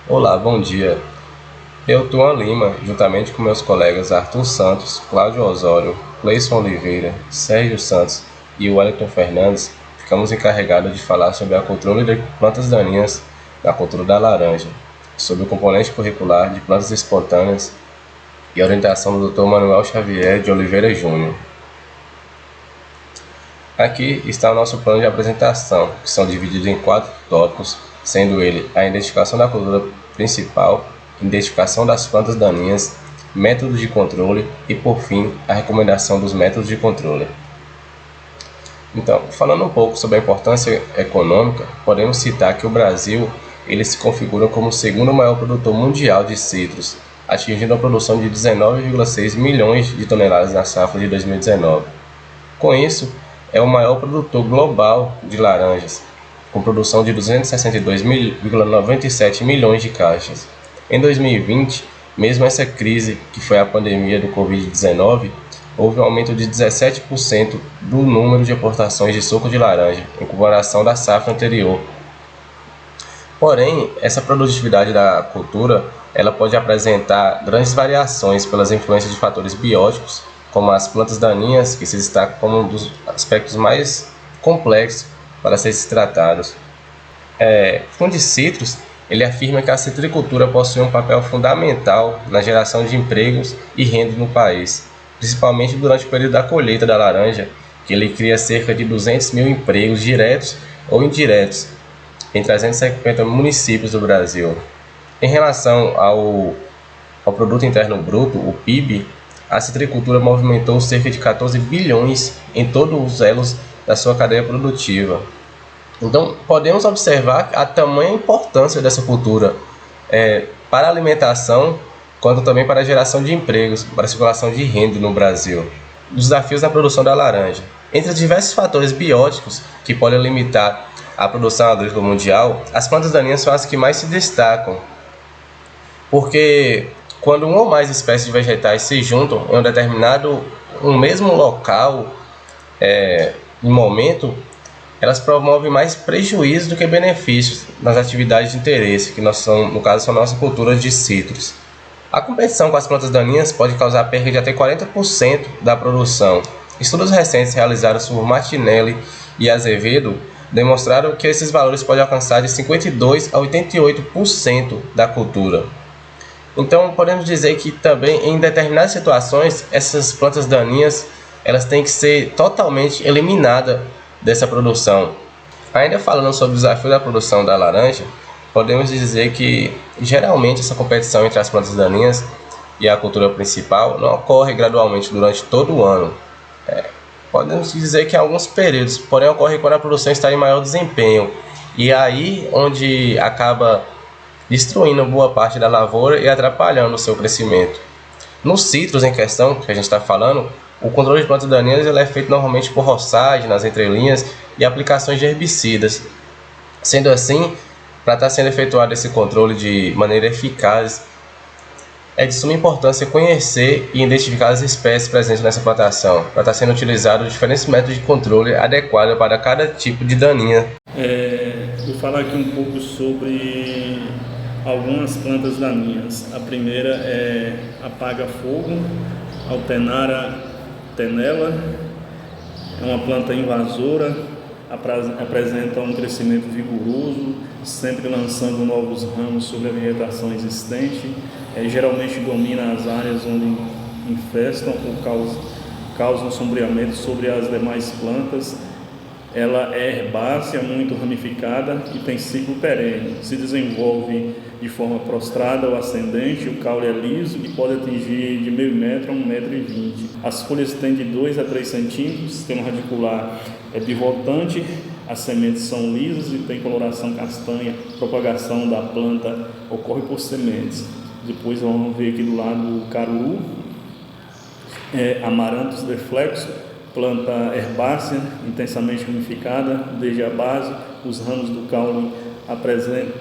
Olá, bom dia. Eu, Tuan Lima, juntamente com meus colegas Arthur Santos, Cláudio Osório, Cleison Oliveira, Sérgio Santos e Wellington Fernandes, ficamos encarregados de falar sobre a controle de plantas daninhas na cultura da laranja, sobre o componente curricular de plantas espontâneas e a orientação do Dr. Manuel Xavier de Oliveira Júnior. Aqui está o nosso plano de apresentação, que são divididos em 4 tópicos, sendo ele a identificação da cultura principal, identificação das plantas daninhas, métodos de controle e, por fim, a recomendação dos métodos de controle. Então, falando um pouco sobre a importância econômica, podemos citar que o Brasil ele se configura como o segundo maior produtor mundial de citros, atingindo a produção de 19,6 milhões de toneladas na safra de 2019. Com isso, é o maior produtor global de laranjas, com produção de 262,97 milhões de caixas. Em 2020, mesmo essa crise, que foi a pandemia do Covid-19, houve um aumento de 17% do número de exportações de suco de laranja, em comparação da safra anterior. Porém, essa produtividade da cultura ela pode apresentar grandes variações pelas influências de fatores bióticos, como as plantas daninhas, que se destacam como um dos aspectos mais complexos para serem tratados. Fundo de Citros, ele afirma que a citricultura possui um papel fundamental na geração de empregos e renda no país, principalmente durante o período da colheita da laranja, que ele cria cerca de 200 mil empregos diretos ou indiretos em 350 municípios do Brasil. Em relação ao Produto Interno Bruto, o PIB, a citricultura movimentou cerca de 14 bilhões em todos os elos da sua cadeia produtiva. Então, podemos observar a tamanha importância dessa cultura para a alimentação, quanto também para a geração de empregos, para a circulação de renda no Brasil. Os desafios da produção da laranja. Entre os diversos fatores bióticos que podem limitar a produção agrícola mundial, as plantas daninhas são as que mais se destacam, porque quando uma ou mais espécies de vegetais se juntam em um mesmo local, em momento, elas promovem mais prejuízos do que benefícios nas atividades de interesse, que no caso são nossas culturas de citros. A competição com as plantas daninhas pode causar perda de até 40% da produção. Estudos recentes realizados por Martinelli e Azevedo demonstraram que esses valores podem alcançar de 52% a 88% da cultura. Então, podemos dizer que também em determinadas situações, essas plantas daninhas elas têm que ser totalmente eliminadas dessa produção. Ainda falando sobre o desafio da produção da laranja, podemos dizer que geralmente essa competição entre as plantas daninhas e a cultura principal não ocorre gradualmente durante todo o ano. Podemos dizer que em alguns períodos, porém ocorre quando a produção está em maior desempenho, e aí onde acaba destruindo boa parte da lavoura e atrapalhando o seu crescimento. Nos citros em questão, que a gente está falando, o controle de plantas daninhas ele é feito normalmente por roçagem nas entrelinhas e aplicações de herbicidas. Sendo assim, para estar sendo efetuado esse controle de maneira eficaz, é de suma importância conhecer e identificar as espécies presentes nessa plantação, para estar sendo utilizados diferentes métodos de controle adequados para cada tipo de daninha. Vou falar aqui um pouco sobre algumas plantas daninhas. A primeira é a paga-fogo, Alternara tenella. É uma planta invasora, apresenta um crescimento vigoroso, sempre lançando novos ramos sobre a vegetação existente. Geralmente domina as áreas onde infestam ou causam sombreamento sobre as demais plantas. Ela é herbácea, muito ramificada e tem ciclo perene. Se desenvolve de forma prostrada ou ascendente, o caule é liso e pode atingir de meio metro a 1,20 m. As folhas têm de 2 a 3 centímetros, o sistema radicular é pivotante, as sementes são lisas e tem coloração castanha. A propagação da planta ocorre por sementes. Depois vamos ver aqui do lado o caruru, Amaranthus deflexo, planta herbácea, intensamente ramificada, desde a base. Os ramos do caule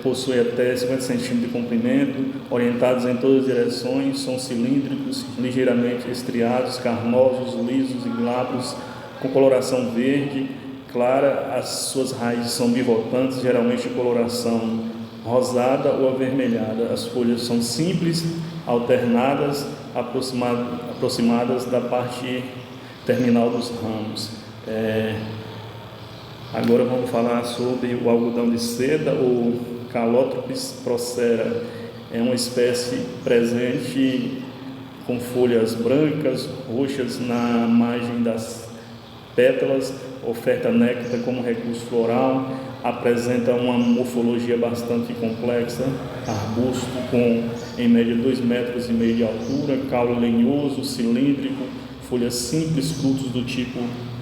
possuem até 50 cm de comprimento, orientados em todas as direções, são cilíndricos, ligeiramente estriados, carnosos, lisos e glabros, com coloração verde clara. As suas raízes são bivotantes, geralmente de coloração rosada ou avermelhada. As folhas são simples, alternadas, aproximadas da parte terminal dos ramos. Agora vamos falar sobre o algodão de seda, ou Calotropis procera. É uma espécie presente com folhas brancas, roxas na margem das pétalas, oferta néctar como recurso floral, apresenta uma morfologia bastante complexa, arbusto com em média 2,5 metros de altura, caule lenhoso, cilíndrico, folhas simples, frutos do tipo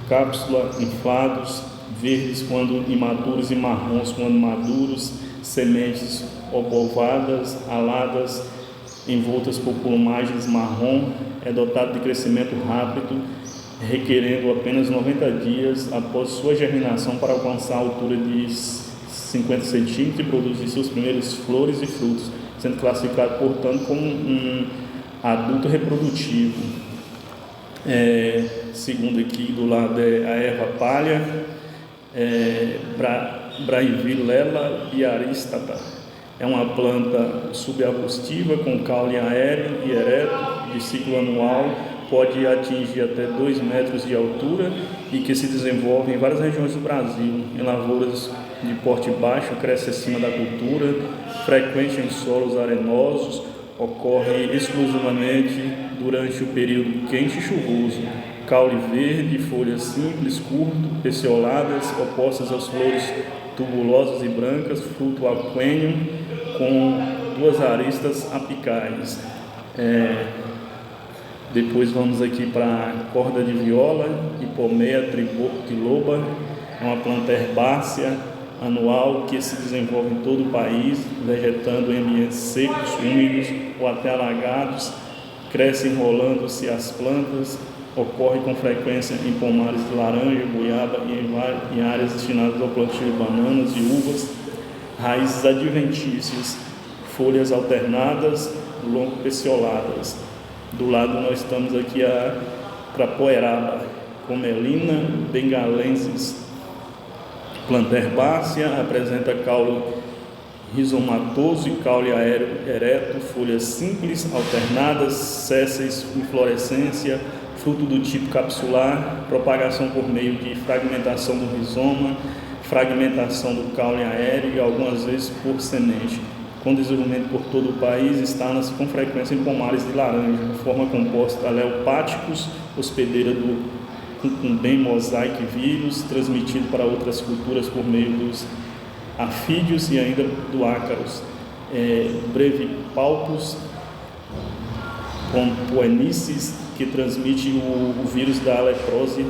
cápsula, inflados, verdes quando imaturos e marrons quando maduros, sementes obovadas, aladas, envoltas por plumagens marrom, é dotado de crescimento rápido, requerendo apenas 90 dias após sua germinação para alcançar a altura de 50 centímetros e produzir seus primeiros flores e frutos, sendo classificado, portanto, como um adulto reprodutivo. Segundo aqui do lado é a erva palha, Braivilela biaristata. É uma planta subarbustiva com caule aéreo e ereto, de ciclo anual, pode atingir até 2 metros de altura e que se desenvolve em várias regiões do Brasil. Em lavouras de porte baixo, cresce acima da cultura, frequente em solos arenosos, ocorre exclusivamente durante o período quente e chuvoso. Caule verde, folhas simples, curto, pecioladas, opostas às flores tubulosas e brancas, fruto aquênio, com 2 aristas apicais. Depois vamos aqui para a corda de viola, Hipomea triloba, é uma planta herbácea anual que se desenvolve em todo o país, vegetando em ambientes secos, úmidos ou até alagados, cresce enrolando-se as plantas, ocorre com frequência em pomares de laranja, goiaba e em áreas destinadas ao plantio de bananas e uvas, raízes adventícias, folhas alternadas, longo-pecioladas. Do lado nós estamos aqui a Crapoeraba, Comelina bengalensis, planta herbácea, apresenta caule rizomatoso e caule aéreo ereto, folhas simples, alternadas, sésseis, inflorescência, fruto do tipo capsular, propagação por meio de fragmentação do rizoma, fragmentação do caule aéreo e algumas vezes por semente. Com desenvolvimento por todo o país, instala-se com frequência em pomares de laranja, forma composta aleopáticos, hospedeira do cucumbem mosaic vírus, transmitido para outras culturas por meio dos afídeos e ainda do ácaros. Brevipalpus pompoenices, que transmite o vírus da leprose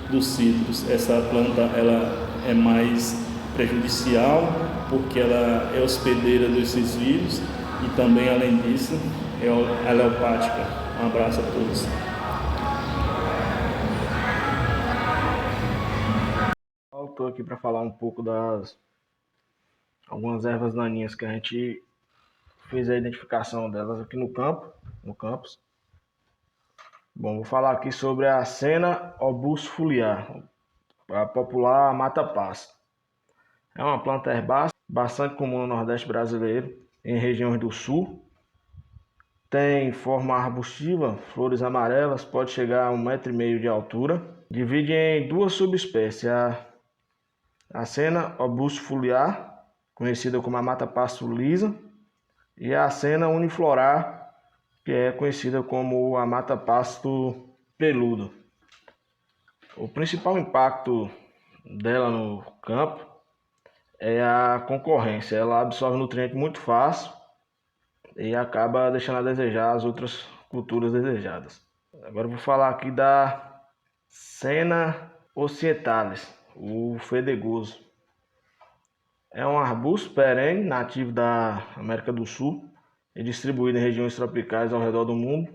dos citros. Essa planta ela é mais prejudicial porque ela é hospedeira desses vírus e também, além disso, é aleopática. Um abraço a todos. Estou aqui para falar um pouco das algumas ervas daninhas que a gente fez a identificação delas aqui no campus. Bom, vou falar aqui sobre a Senna obusfoliar, a popular mata-pasto. É uma planta herbácea bastante comum no Nordeste brasileiro, em regiões do Sul. Tem forma arbustiva, flores amarelas, pode chegar a 1,5 metro de altura. Divide em 2 subespécies, a Senna obusfoliar, conhecida como a mata-pasto lisa, e a Senna uniflorar, que é conhecida como a mata-pasto peludo. O principal impacto dela no campo é a concorrência. Ela absorve nutriente muito fácil e acaba deixando a desejar as outras culturas desejadas. Agora eu vou falar aqui da Senna occidentalis, o fedegoso. É um arbusto perene nativo da América do Sul e distribuído em regiões tropicais ao redor do mundo.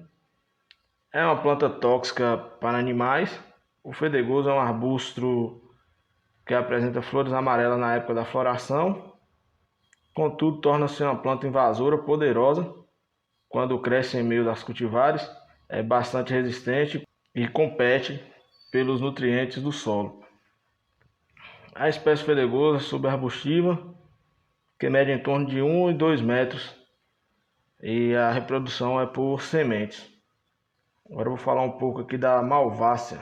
É uma planta tóxica para animais. O fedegoso é um arbusto que apresenta flores amarelas na época da floração. Contudo, torna-se uma planta invasora poderosa quando cresce em meio das cultivares. É bastante resistente e compete pelos nutrientes do solo. A espécie fedegosa subarbustiva que mede em torno de 1 e 2 metros, e a reprodução é por sementes. Agora eu vou falar um pouco aqui da malvácea,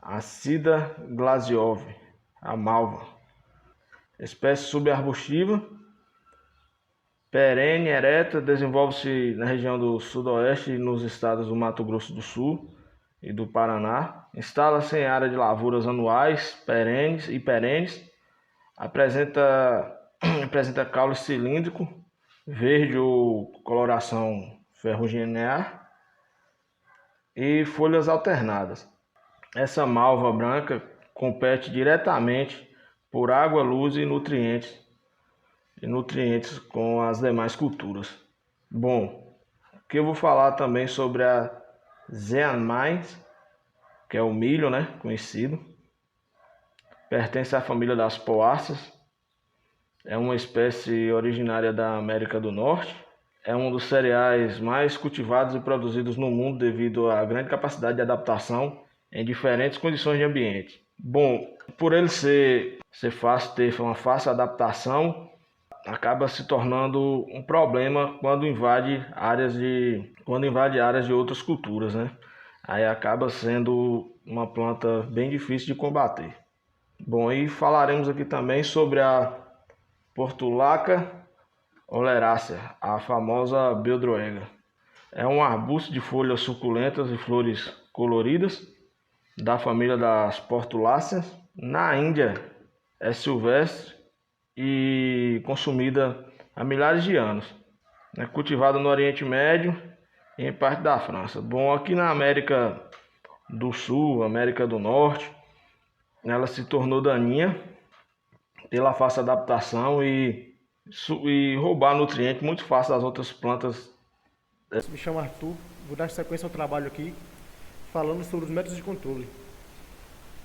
a Cida glasiove, a malva, espécie subarbustiva, perene, ereta, desenvolve-se na região do sudoeste e nos estados do Mato Grosso do Sul e do Paraná. Instala-se em área de lavouras anuais, perenes, apresenta caule cilíndrico, verde ou coloração ferruginear e folhas alternadas. Essa malva branca compete diretamente por água, luz e nutrientes com as demais culturas. Bom, aqui eu vou falar também sobre a zeanmais, que é o milho, né, conhecido. Pertence à família das poáceas. É uma espécie originária da América do Norte. É um dos cereais mais cultivados e produzidos no mundo devido à grande capacidade de adaptação em diferentes condições de ambiente. Bom, por ele ser fácil, ter uma fácil adaptação, acaba se tornando um problema quando invade áreas de outras culturas, né? Aí acaba sendo uma planta bem difícil de combater. Bom, e falaremos aqui também sobre a Portulaca oleracea, a famosa beldroega. É um arbusto de folhas suculentas e flores coloridas, da família das portuláceas. Na Índia é silvestre e consumida há milhares de anos. É cultivada no Oriente Médio e em parte da França. Bom, aqui na América do Sul, América do Norte, ela se tornou daninha pela fácil adaptação e roubar nutrientes muito fácil das outras plantas. Me chamo Arthur, vou dar sequência ao trabalho aqui, falando sobre os métodos de controle,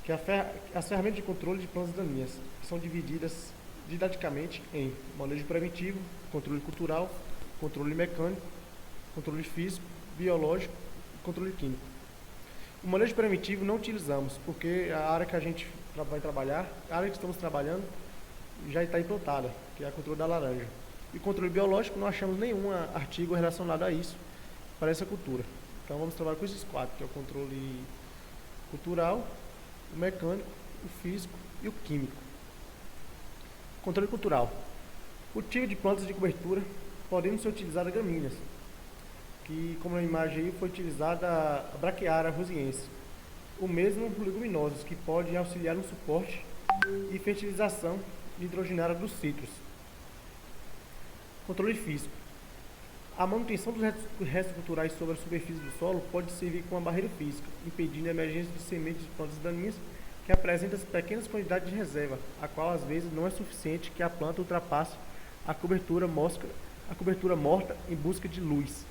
que as ferramentas de controle de plantas daninhas, que são divididas didaticamente em manejo preventivo, controle cultural, controle mecânico, controle físico, biológico e controle químico. O manejo preventivo não utilizamos, porque a área que a gente vai trabalhar, a área que estamos trabalhando, já está implantada, que é a controle da laranja. E controle biológico, não achamos nenhum artigo relacionado a isso, para essa cultura. Então vamos trabalhar com esses quatro, que é o controle cultural, o mecânico, o físico e o químico. Controle cultural. Cultivo de plantas de cobertura, podendo ser utilizadas gramíneas, que como na imagem aí foi utilizada a Braquiária rosiense. O mesmo leguminosos, que podem auxiliar no suporte e fertilização hidrogenária dos citros. Controle físico. A manutenção dos restos culturais sobre a superfície do solo pode servir como uma barreira física, impedindo a emergência de sementes de plantas daninhas que apresentam pequenas quantidades de reserva, a qual às vezes não é suficiente que a planta ultrapasse a cobertura morta em busca de luz.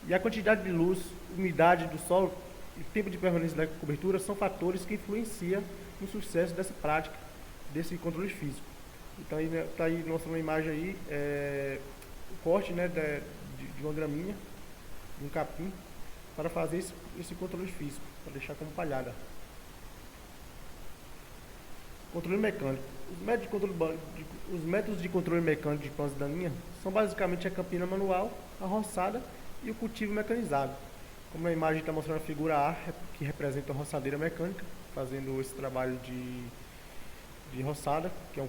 E a quantidade de luz, umidade do solo e tempo de permanência da cobertura são fatores que influenciam no sucesso dessa prática, desse controle físico. Então está aí mostrando uma imagem aí, o corte, né, de uma gramínea, de um capim, para fazer esse controle físico, para deixar como palhada. Controle mecânico. Os métodos de controle mecânico de plantas daninhas são basicamente a campina manual, a roçada e o cultivo mecanizado. Como na imagem está mostrando a figura A, que representa a roçadeira mecânica, fazendo esse trabalho de roçada, que é um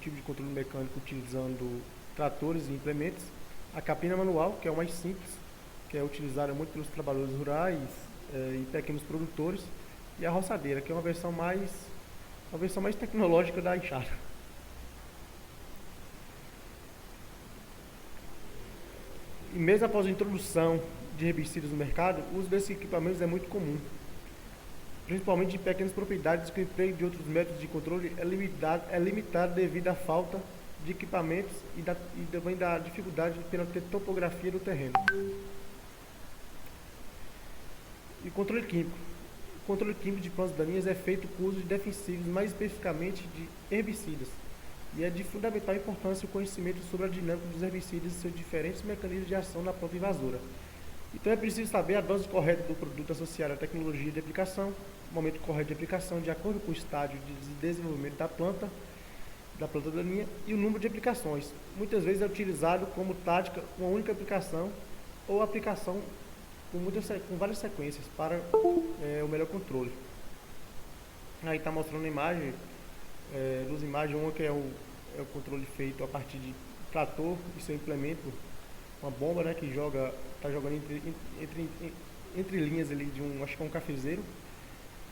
tipo de controle mecânico utilizando tratores e implementos. A capina manual, que é o mais simples, que é utilizada muito pelos trabalhadores rurais e pequenos produtores. E a roçadeira, que é uma versão mais tecnológica da enxada. E mesmo após a introdução de herbicidas no mercado, o uso desses equipamentos é muito comum, principalmente em pequenas propriedades, que o emprego de outros métodos de controle é limitado devido à falta de equipamentos e também da dificuldade pela topografia do terreno. E controle químico. O controle químico de plantas daninhas é feito com o uso de defensivos, mais especificamente de herbicidas. E é de fundamental importância o conhecimento sobre a dinâmica dos herbicidas e seus diferentes mecanismos de ação na planta invasora. Então é preciso saber a dose correta do produto associada à tecnologia de aplicação, o momento correto de aplicação de acordo com o estágio de desenvolvimento da planta, da planta daninha e o número de aplicações. Muitas vezes é utilizado como tática uma única aplicação ou aplicação com várias sequências para o melhor controle. Aí está mostrando a imagem, duas imagens, uma que é o controle feito a partir de trator e seu implemento, uma bomba, né, que está jogando entre linhas ali de acho que é um cafezeiro,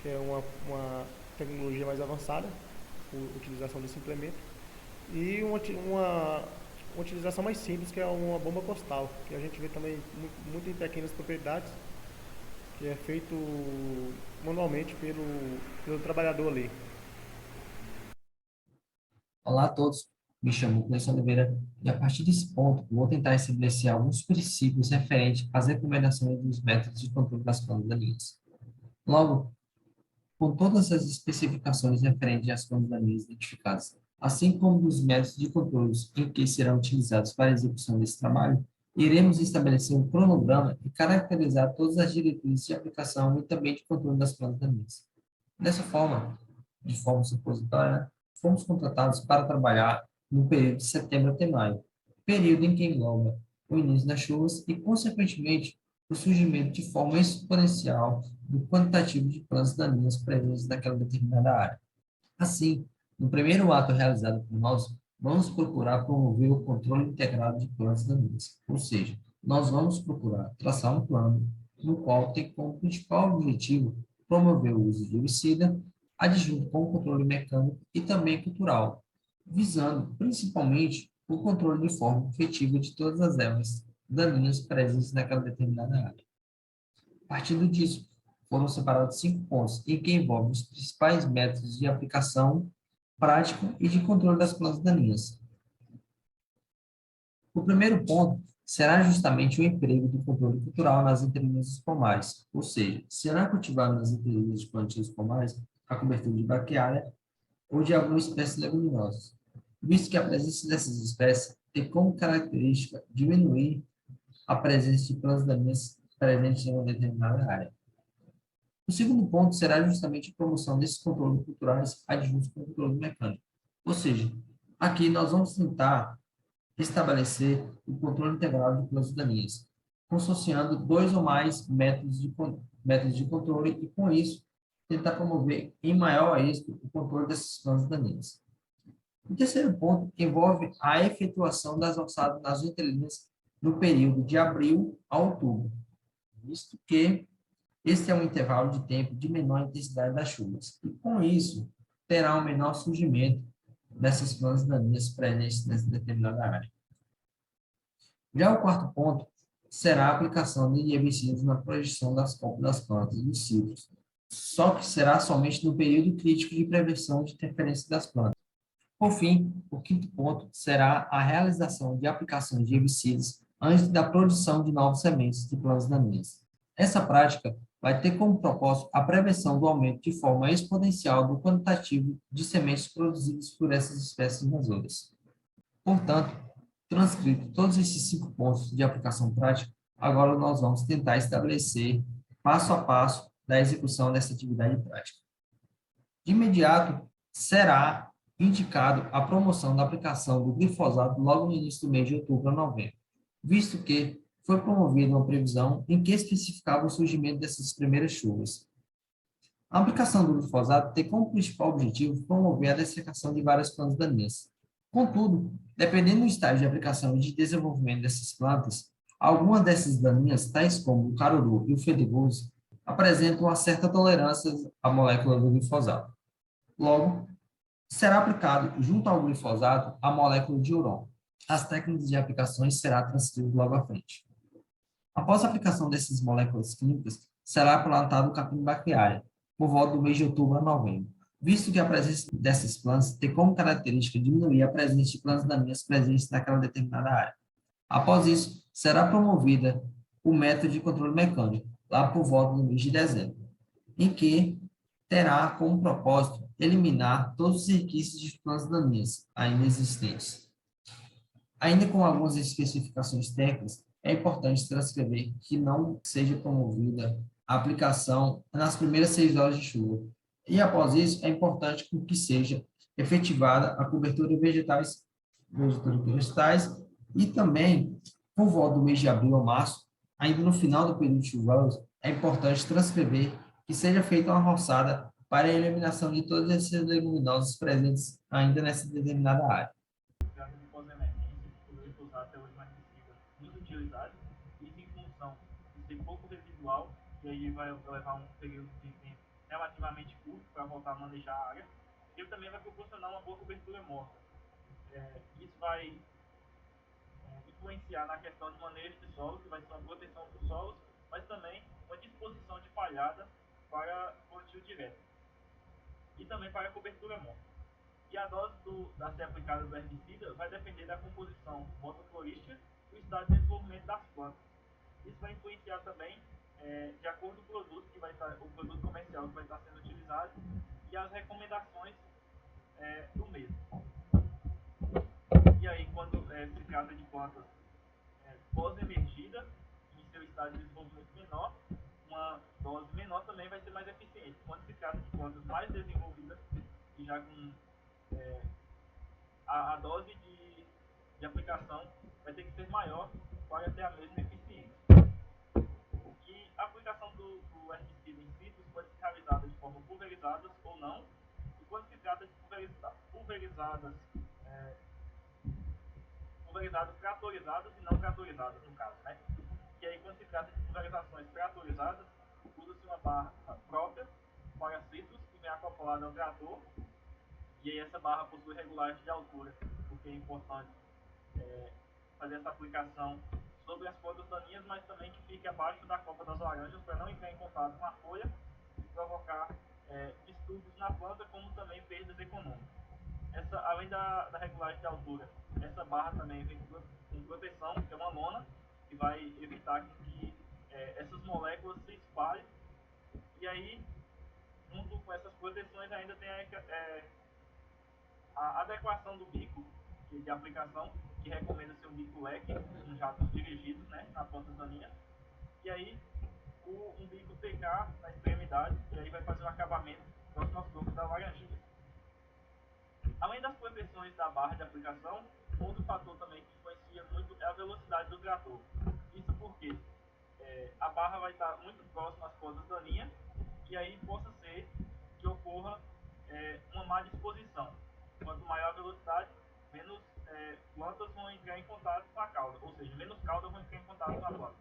que é uma tecnologia mais avançada, por utilização desse implemento, e uma utilização mais simples, que é uma bomba postal, que a gente vê também muito em pequenas propriedades, que é feito manualmente pelo trabalhador ali. Olá a todos, me chamo Cleison Oliveira e a partir desse ponto vou tentar estabelecer alguns princípios referentes às recomendações dos métodos de controle das plantas daninhas. Logo, com todas as especificações referentes às plantas daninhas identificadas, assim como dos métodos de controle em que serão utilizados para a execução desse trabalho, iremos estabelecer um cronograma e caracterizar todas as diretrizes de aplicação e também de controle das plantas daninhas. Dessa forma, de forma supositória, fomos contratados para trabalhar no período de setembro até maio, período em que engloba o início das chuvas e, consequentemente, o surgimento de forma exponencial do quantitativo de plantas daninhas presentes naquela determinada área. Assim, no primeiro ato realizado por nós, vamos procurar promover o controle integrado de plantas daninhas, ou seja, nós vamos procurar traçar um plano no qual tem como principal objetivo promover o uso de herbicida, adjunto com o controle mecânico e também cultural, visando principalmente o controle de forma efetiva de todas as ervas daninhas presentes naquela determinada área. Partindo disso, foram separados 5 pontos, em que envolvem os principais métodos de aplicação prática e de controle das plantas daninhas. O primeiro ponto será justamente o emprego do controle cultural nas entrelinhas dos pomares, ou seja, será cultivado nas entrelinhas de plantios pomares a cobertura de braquiária ou de alguma espécie leguminosa, visto que a presença dessas espécies tem como característica diminuir a presença de plantas daninhas presentes em uma determinada área. O segundo ponto será justamente a promoção desses controles culturais adjuntos com o controle mecânico, ou seja, aqui nós vamos tentar estabelecer o controle integral de plantas daninhas, consociando 2 ou mais métodos de controle e, com isso, tentar promover em maior êxito o controle dessas plantas daninhas. O terceiro ponto envolve a efetuação das alçadas nas entrelinhas no período de abril a outubro, visto que este é um intervalo de tempo de menor intensidade das chuvas, e, com isso, terá um menor surgimento dessas plantas daninhas presentes nessa determinada área. Já o quarto ponto será a aplicação de herbicidas na projeção das copas das plantas e dos ciclos, só que será somente no período crítico de prevenção de interferência das plantas. Por fim, o quinto ponto será a realização de aplicações de herbicidas antes da produção de novas sementes de plantas daninhas. Essa prática vai ter como propósito a prevenção do aumento de forma exponencial do quantitativo de sementes produzidas por essas espécies invasoras. Portanto, transcrito todos esses 5 pontos de aplicação prática, agora nós vamos tentar estabelecer passo a passo da execução dessa atividade prática. De imediato, será indicado a promoção da aplicação do glifosato logo no início do mês de outubro a novembro, visto que foi promovida uma previsão em que especificava o surgimento dessas primeiras chuvas. A aplicação do glifosato tem como principal objetivo promover a dessecação de várias plantas daninhas. Contudo, dependendo do estágio de aplicação e de desenvolvimento dessas plantas, algumas dessas daninhas, tais como o caruru e o fedegoso, apresentam uma certa tolerância à molécula do glifosato. Logo, será aplicado junto ao glifosato a molécula de uron. As técnicas de aplicações será transcrito logo à frente. Após a aplicação dessas moléculas químicas, será plantado o capim braquiária, por volta do mês de outubro a novembro, visto que a presença dessas plantas tem como característica diminuir a presença de plantas daninhas presentes naquela determinada área. Após isso, será promovida o método de controle mecânico, lá por volta do mês de dezembro, em que terá como propósito eliminar todos os resquícios de plantas daninhas ainda existentes. Ainda com algumas especificações técnicas, é importante transcrever que não seja promovida a aplicação nas primeiras 6 horas de chuva. E após isso, é importante que seja efetivada a cobertura de vegetais e também, por volta do mês de abril ou março, ainda no final do período chuvoso, é importante transcrever que seja feita uma roçada para a eliminação de todas essas leguminosas presentes ainda nessa determinada área. Trata de pós-emergência, poder usar até hoje um herbicida muito utilizado, isso em função de ser pouco residual, e aí vai levar um período de tempo relativamente curto para voltar a manejar a área, e ele também vai proporcionar uma boa cobertura morta. Isso vai influenciar na questão de manejo de solo, que vai ser uma proteção dos solos, mas também uma disposição de palhada para plantio direto e também para a cobertura morta. E a dose a ser aplicada do herbicida vai depender da composição motoflorística e o estado de desenvolvimento das plantas. Isso vai influenciar também de acordo com o produto o produto comercial que vai estar sendo utilizado e as recomendações do mesmo. E aí, quando se trata de plantas pós-emergida, em seu estado de desenvolvimento menor, uma dose menor também vai ser mais eficiente. Quando se trata de plantas mais desenvolvidas e já com a dose de aplicação vai ter que ser maior para ter a mesma eficiência. E a aplicação do herbicida em ciclos pode ser realizada de forma pulverizada ou não, e quando se trata de pulverizadas tratorizadas e não tratorizadas, no caso, né? E aí, quando se trata de pulverizações tratorizadas, usa-se uma barra própria para ciclos que vem acoplada ao trator, e aí essa barra possui regulagem de altura, porque é importante fazer essa aplicação sobre as folhas daninhas, mas também que fique abaixo da copa das laranjas para não entrar em contato com a folha e provocar distúrbios na planta, como também perdas econômicas. Além da regulagem de altura, essa barra também vem com proteção, que é uma lona, que vai evitar que essas moléculas se espalhem. E aí, junto com essas proteções, ainda tem a adequação do bico de aplicação, que recomenda ser um bico leque, com jatos dirigidos, né, na planta daninha. E aí, um bico TK na extremidade, e aí vai fazer um acabamento próximo aos tocos da laranjeira. Além das proteções da barra de aplicação, outro fator também que influencia muito é a velocidade do trator. Isso porque a barra vai estar muito próxima às pontas daninhas, e aí possa ser que ocorra uma má disposição. Quanto maior a velocidade, menos plantas vão entrar em contato com a cauda, ou seja, menos caudas vão entrar em contato com a planta.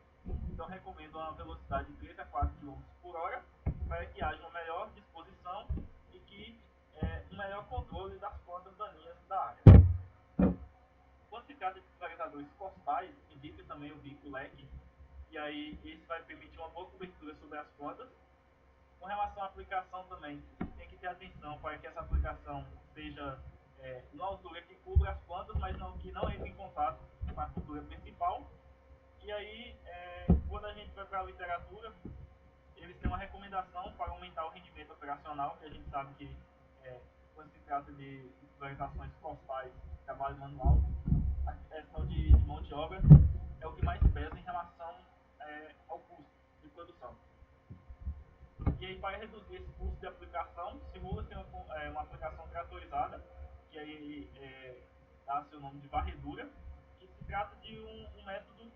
Então, recomendo uma velocidade de 3 a 4 km por hora para que haja uma melhor disposição e que um melhor controle das plantas daninhas da área. Quando se trata de pulverizadores costais, indica também o bico leque, e aí esse vai permitir uma boa cobertura sobre as plantas. Com relação à aplicação também, tem que ter atenção para que essa aplicação seja na altura que cubra as plantas, mas que não entre em contato com a cultura principal. E aí, quando a gente vai para a literatura, eles têm uma recomendação para aumentar o rendimento operacional, que a gente sabe que quando se trata de pulverizações costais, trabalho manual, a questão de mão de obra é o que mais pesa em relação ao custo de produção. E aí, para reduzir esse custo de aplicação, simula-se uma aplicação tratorizada, que aí dá seu nome de varredura, que se trata de um método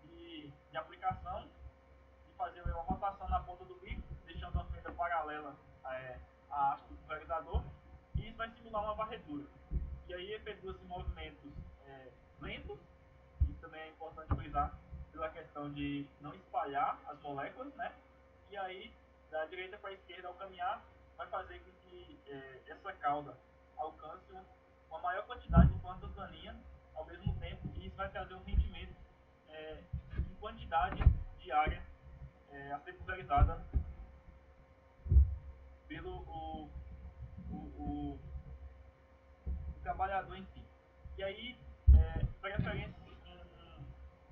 de aplicação, de fazer uma rotação na ponta do bico, deixando uma fenda paralela à haste do pulverizador, e isso vai simular uma varredura. E aí efetua-se movimentos lentos, isso também é importante frisar, pela questão de não espalhar as moléculas, né? E aí, da direita para a esquerda, ao caminhar, vai fazer com que essa cauda alcance uma maior quantidade de plantas daninhas ao mesmo tempo, e isso vai trazer um rendimento em quantidade de área a ser pulverizada pelo o trabalhador em si. E aí,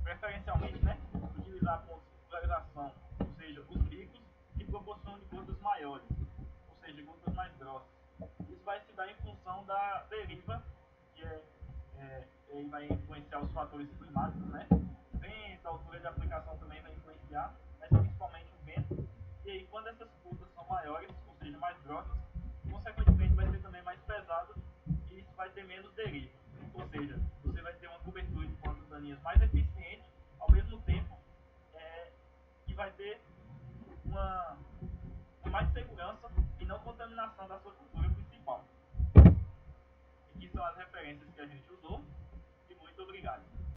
preferencialmente, né, utilizar pontos de pulverização, ou seja, os bicos, que proporcionam de gotas maiores, ou seja, gotas mais grossas. Isso vai se dar em função da deriva, que vai influenciar os fatores climáticos, né? Vento, a altura de aplicação também vai influenciar, mas principalmente o vento. E aí, quando essas gotas são maiores, ou seja, mais grossas, consequentemente vai ser também mais pesado mais eficiente, ao mesmo tempo que vai ter uma mais segurança e não contaminação da sua cultura principal. Aqui são as referências que a gente usou e muito obrigado.